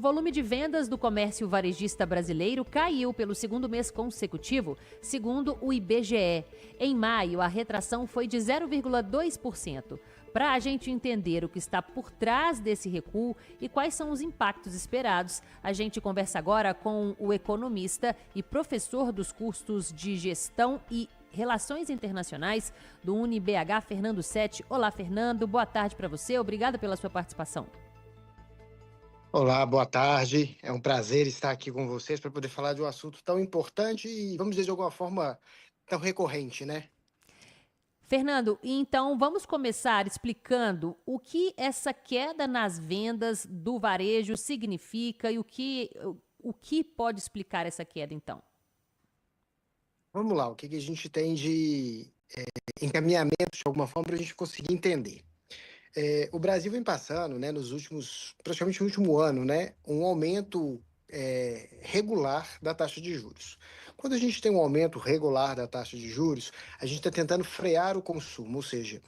O volume de vendas do comércio varejista brasileiro caiu pelo segundo mês consecutivo, segundo o IBGE. Em maio, a retração foi de 0,2%. Para a gente entender o que está por trás desse recuo e quais são os impactos esperados, a gente conversa agora com o economista e professor dos cursos de Gestão e Relações Internacionais do UniBH, Fernando Setti. Olá, Fernando. Boa tarde para você. Obrigada pela sua participação. Olá, boa tarde. É um prazer estar aqui com vocês para poder falar de um assunto tão importante e, vamos dizer, de alguma forma tão recorrente, né? Fernando, então vamos começar explicando o que essa queda nas vendas do varejo significa e o que pode explicar essa queda, então. Vamos lá, o que a gente tem de encaminhamento, de alguma forma, para a gente conseguir entender. O Brasil vem passando, né, praticamente no último ano, né, um aumento regular da taxa de juros. Quando a gente tem um aumento regular da taxa de juros, a gente está tentando frear o consumo, ou seja,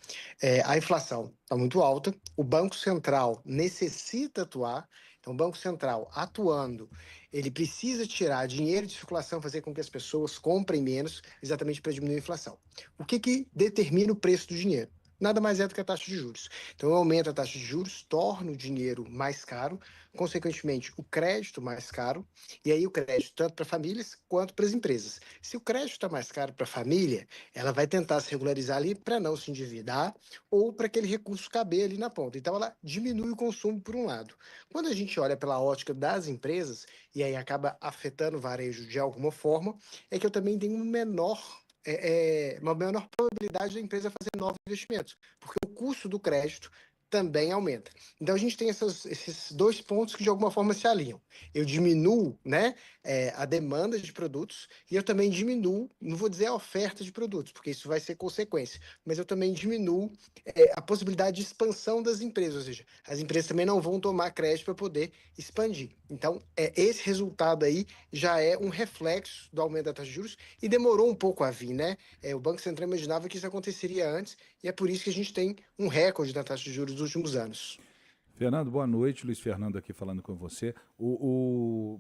a inflação está muito alta, o Banco Central necessita atuar, então o Banco Central atuando, ele precisa tirar dinheiro de circulação, fazer com que as pessoas comprem menos, exatamente para diminuir a inflação. O que determina o preço do dinheiro? Nada mais é do que a taxa de juros. Então, eu aumento a taxa de juros, torno o dinheiro mais caro, consequentemente, o crédito mais caro, e aí o crédito tanto para famílias quanto para as empresas. Se o crédito está mais caro para a família, ela vai tentar se regularizar ali para não se endividar ou para aquele recurso caber ali na ponta. Então, ela diminui o consumo por um lado. Quando a gente olha pela ótica das empresas, e aí acaba afetando o varejo de alguma forma, é que eu também tenho uma menor probabilidade da empresa fazer novos investimentos, porque o custo do crédito também aumenta. Então a gente tem esses dois pontos que de alguma forma se alinham. Eu diminuo, né, a demanda de produtos e eu também diminuo, não vou dizer a oferta de produtos, porque isso vai ser consequência, mas eu também diminuo a possibilidade de expansão das empresas, ou seja, as empresas também não vão tomar crédito para poder expandir. Então, esse resultado aí já é um reflexo do aumento da taxa de juros e demorou um pouco a vir, né? O Banco Central imaginava que isso aconteceria antes e é por isso que a gente tem um recorde na taxa de juros dos últimos anos. Fernando, boa noite. Luiz Fernando aqui falando com você.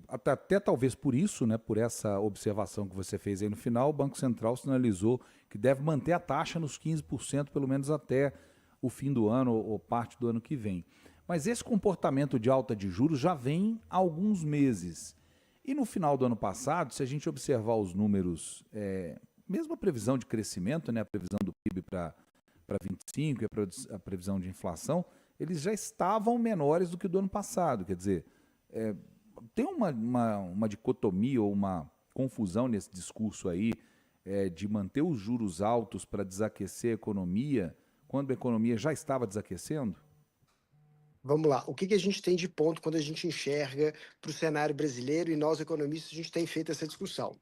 Até talvez por isso, né, por essa observação que você fez aí no final, o Banco Central sinalizou que deve manter a taxa nos 15%, pelo menos até o fim do ano ou parte do ano que vem. Mas esse comportamento de alta de juros já vem há alguns meses. E no final do ano passado, se a gente observar os números, mesmo a previsão de crescimento, né, a previsão do PIB para 25 e a previsão de inflação, eles já estavam menores do que o do ano passado. Quer dizer, tem uma dicotomia ou uma confusão nesse discurso aí de manter os juros altos para desaquecer a economia, quando a economia já estava desaquecendo? Vamos lá, o que a gente tem de ponto quando a gente enxerga para o cenário brasileiro e nós, economistas, a gente tem feito essa discussão.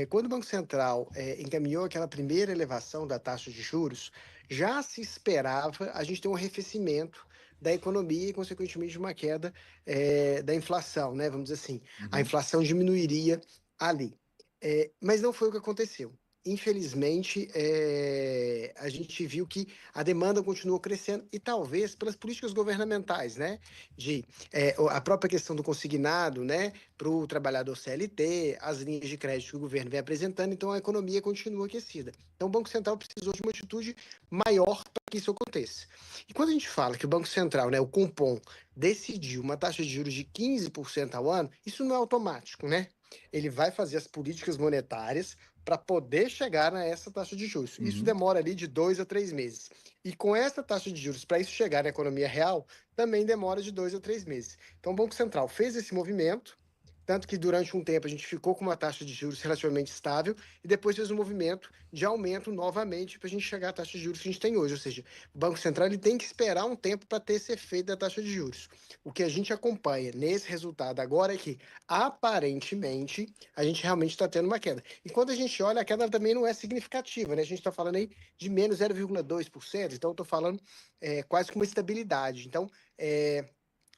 Quando o Banco Central encaminhou aquela primeira elevação da taxa de juros, já se esperava a gente ter um arrefecimento da economia e, consequentemente, uma queda da inflação, né? Vamos dizer assim, a inflação diminuiria ali. Mas não foi o que aconteceu. Infelizmente, a gente viu que a demanda continuou crescendo e talvez pelas políticas governamentais, né? A própria questão do consignado, né? Para o trabalhador CLT, as linhas de crédito que o governo vem apresentando, então a economia continua aquecida. Então o Banco Central precisou de uma atitude maior para que isso aconteça. E quando a gente fala que o Banco Central, né, o Compom, decidiu uma taxa de juros de 15% ao ano, isso não é automático, né? Ele vai fazer as políticas monetárias para poder chegar a essa taxa de juros. Isso demora ali de 2 a 3 meses. E com essa taxa de juros, para isso chegar na economia real, também demora de 2 a 3 meses. Então o Banco Central fez esse movimento, tanto que durante um tempo a gente ficou com uma taxa de juros relativamente estável e depois fez um movimento de aumento novamente para a gente chegar à taxa de juros que a gente tem hoje. Ou seja, o Banco Central ele tem que esperar um tempo para ter esse efeito da taxa de juros. O que a gente acompanha nesse resultado agora é que, aparentemente, a gente realmente está tendo uma queda. E quando a gente olha, a queda também não é significativa, né? A gente está falando aí de menos 0,2%, então eu estou falando quase com uma estabilidade. Então,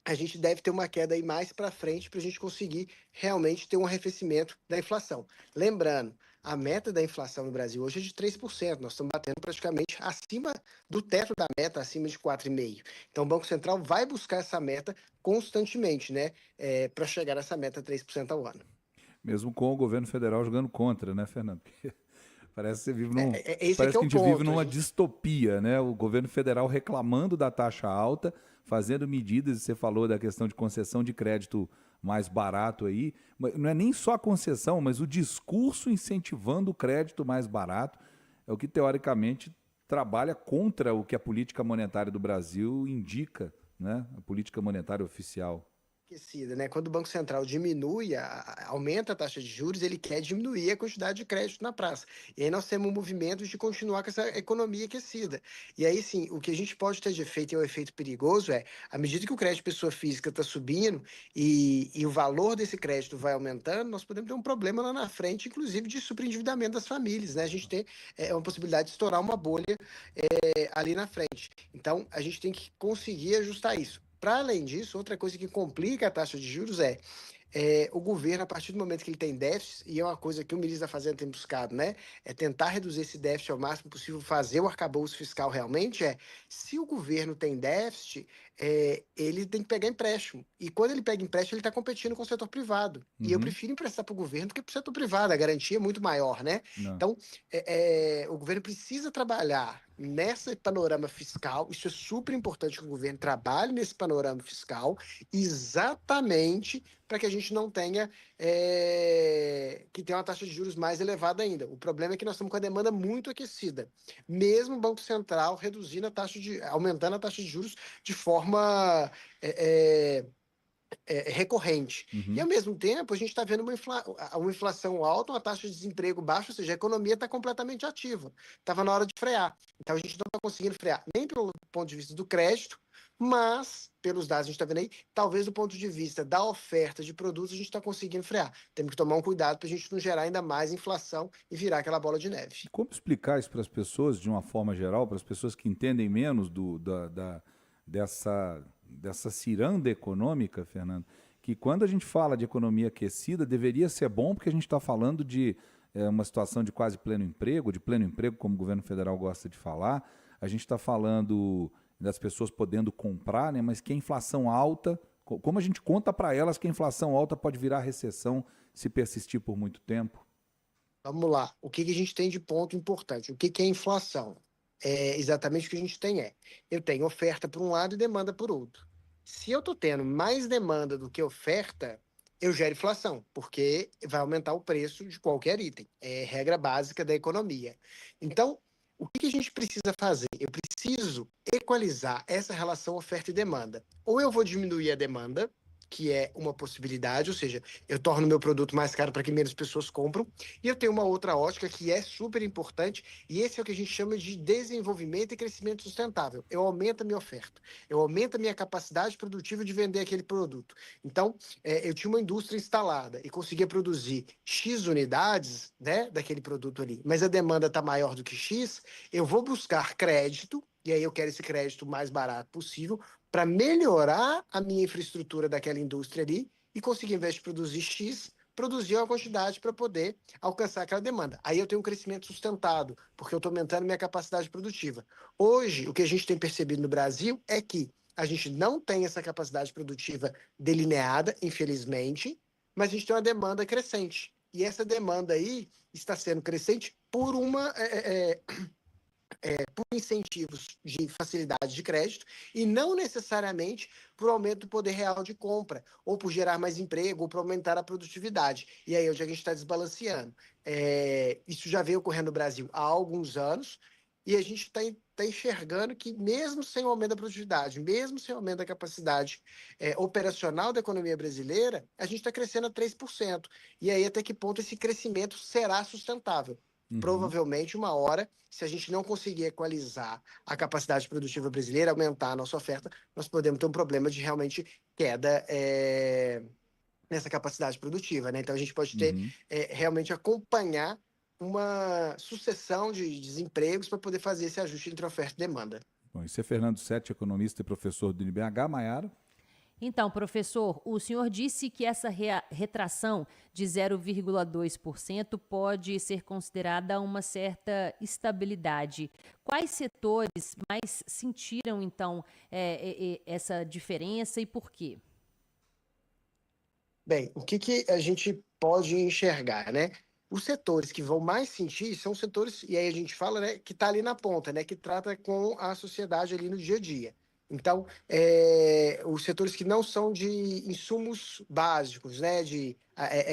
a gente deve ter uma queda aí mais para frente para a gente conseguir realmente ter um arrefecimento da inflação. Lembrando, a meta da inflação no Brasil hoje é de 3%. Nós estamos batendo praticamente acima do teto da meta, acima de 4,5%. Então, o Banco Central vai buscar essa meta constantemente, né, para chegar nessa meta 3% ao ano. Mesmo com o governo federal jogando contra, né, Fernando? Parece que você vive num, Esse é que parece é que a o gente vive ponto. numa distopia, né? O governo federal reclamando da taxa alta, fazendo medidas, você falou da questão de concessão de crédito mais barato aí, não é nem só a concessão, mas o discurso incentivando o crédito mais barato, é o que teoricamente trabalha contra o que a política monetária do Brasil indica, né? A política monetária oficial. Esquecida, né? Quando o Banco Central diminui, aumenta a taxa de juros, ele quer diminuir a quantidade de crédito na praça. E aí nós temos um movimento de continuar com essa economia aquecida. E aí sim, o que a gente pode ter de efeito, e é um efeito perigoso, à medida que o crédito de pessoa física está subindo e o valor desse crédito vai aumentando, nós podemos ter um problema lá na frente, inclusive de superendividamento das famílias, né? A gente tem uma possibilidade de estourar uma bolha ali na frente. Então, a gente tem que conseguir ajustar isso. Para além disso, outra coisa que complica a taxa de juros o governo, a partir do momento que ele tem déficit, e é uma coisa que o ministro da Fazenda tem buscado, né? É tentar reduzir esse déficit ao máximo possível, fazer o arcabouço fiscal realmente. Se o governo tem déficit, ele tem que pegar empréstimo. E quando ele pega empréstimo, ele está competindo com o setor privado. E eu prefiro emprestar para o governo do que para o setor privado, a garantia é muito maior, né? Não. Então, o governo precisa trabalhar nesse panorama fiscal. Isso é super importante que o governo trabalhe nesse panorama fiscal, exatamente para que a gente não tenha que ter uma taxa de juros mais elevada ainda. O problema é que nós estamos com a demanda muito aquecida. Mesmo o Banco Central reduzindo aumentando a taxa de juros de forma recorrente. E, ao mesmo tempo, a gente está vendo uma inflação alta, uma taxa de desemprego baixa, ou seja, a economia está completamente ativa. Estava na hora de frear. Então, a gente não está conseguindo frear nem pelo ponto de vista do crédito, mas, pelos dados que a gente está vendo aí, talvez do ponto de vista da oferta de produtos, a gente está conseguindo frear. Temos que tomar um cuidado para a gente não gerar ainda mais inflação e virar aquela bola de neve. Como explicar isso para as pessoas, de uma forma geral, para as pessoas que entendem menos dessa ciranda econômica, Fernando, que quando a gente fala de economia aquecida, deveria ser bom, porque a gente está falando de uma situação de quase pleno emprego, como o governo federal gosta de falar, a gente está falando das pessoas podendo comprar, né? Mas que a inflação alta, como a gente conta para elas que a inflação alta pode virar recessão se persistir por muito tempo? Vamos lá. O que a gente tem de ponto importante? O que é inflação? Exatamente o que a gente tem eu tenho oferta por um lado e demanda por outro. Se eu estou tendo mais demanda do que oferta, eu gero inflação, porque vai aumentar o preço de qualquer item. É regra básica da economia. Então, o que a gente precisa fazer? Eu preciso equalizar essa relação oferta e demanda. Ou eu vou diminuir a demanda, que é uma possibilidade, ou seja, eu torno meu produto mais caro para que menos pessoas compram, e eu tenho uma outra ótica que é super importante, e esse é o que a gente chama de desenvolvimento e crescimento sustentável. Eu aumento a minha oferta, eu aumento a minha capacidade produtiva de vender aquele produto. Então, eu tinha uma indústria instalada e conseguia produzir X unidades, né, daquele produto ali, mas a demanda está maior do que X, eu vou buscar crédito, e aí eu quero esse crédito mais barato possível, para melhorar a minha infraestrutura daquela indústria ali e conseguir, ao invés de produzir X, produzir uma quantidade para poder alcançar aquela demanda. Aí eu tenho um crescimento sustentado, porque eu estou aumentando minha capacidade produtiva. Hoje, o que a gente tem percebido no Brasil é que a gente não tem essa capacidade produtiva delineada, infelizmente, mas a gente tem uma demanda crescente. E essa demanda aí está sendo crescente por por incentivos de facilidade de crédito e não necessariamente por aumento do poder real de compra, ou por gerar mais emprego, ou por aumentar a produtividade. E aí onde a gente está desbalanceando. Isso já vem ocorrendo no Brasil há alguns anos, e a gente está enxergando que mesmo sem o aumento da produtividade, mesmo sem o aumento da capacidade operacional da economia brasileira, a gente está crescendo a 3%. E aí até que ponto esse crescimento será sustentável? Provavelmente, uma hora, se a gente não conseguir equalizar a capacidade produtiva brasileira, aumentar a nossa oferta, nós podemos ter um problema de realmente queda nessa capacidade produtiva, né? Então, a gente pode ter realmente acompanhar uma sucessão de desempregos para poder fazer esse ajuste entre oferta e demanda. Bom, esse é Fernando Sete, economista e professor do INBH. Maiara? Então, professor, o senhor disse que essa retração de 0,2% pode ser considerada uma certa estabilidade. Quais setores mais sentiram, então, essa diferença e por quê? Bem, o que que a gente pode enxergar, né? Os setores que vão mais sentir são os setores, e aí a gente fala, né, que está ali na ponta, né, que trata com a sociedade ali no dia a dia. Então, os setores que não são de insumos básicos, né,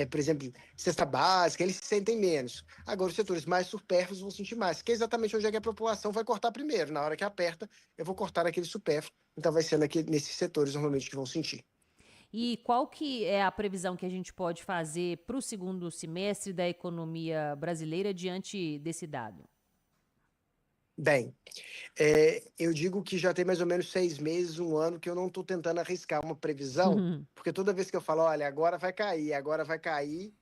por exemplo, cesta básica, eles se sentem menos. Agora, os setores mais supérfluos vão sentir mais, que é exatamente onde é que a população vai cortar primeiro. Na hora que aperta, eu vou cortar aquele supérfluo. Então, vai ser nesses setores, normalmente, que vão sentir. E qual que é a previsão que a gente pode fazer para o segundo semestre da economia brasileira diante desse dado? Bem, eu digo que já tem mais ou menos 6 meses, um ano, que eu não estou tentando arriscar uma previsão, porque toda vez que eu falo, olha, agora vai cair,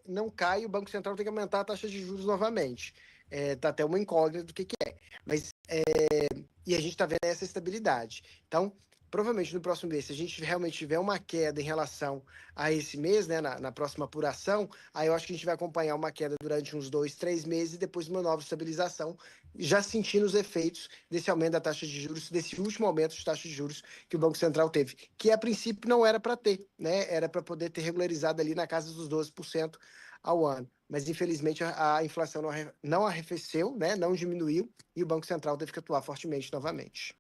não cai, o Banco Central tem que aumentar a taxa de juros novamente. Tá até uma incógnita do que é. Mas, e a gente está vendo essa estabilidade. Então, provavelmente no próximo mês, se a gente realmente tiver uma queda em relação a esse mês, né, na próxima apuração, aí eu acho que a gente vai acompanhar uma queda durante uns 2, 3 meses e depois uma nova estabilização, já sentindo os efeitos desse aumento da taxa de juros, desse último aumento de taxa de juros que o Banco Central teve, que a princípio não era para ter, né? Era para poder ter regularizado ali na casa dos 12% ao ano. Mas, infelizmente, a inflação não arrefeceu, né? Não diminuiu, e o Banco Central teve que atuar fortemente novamente.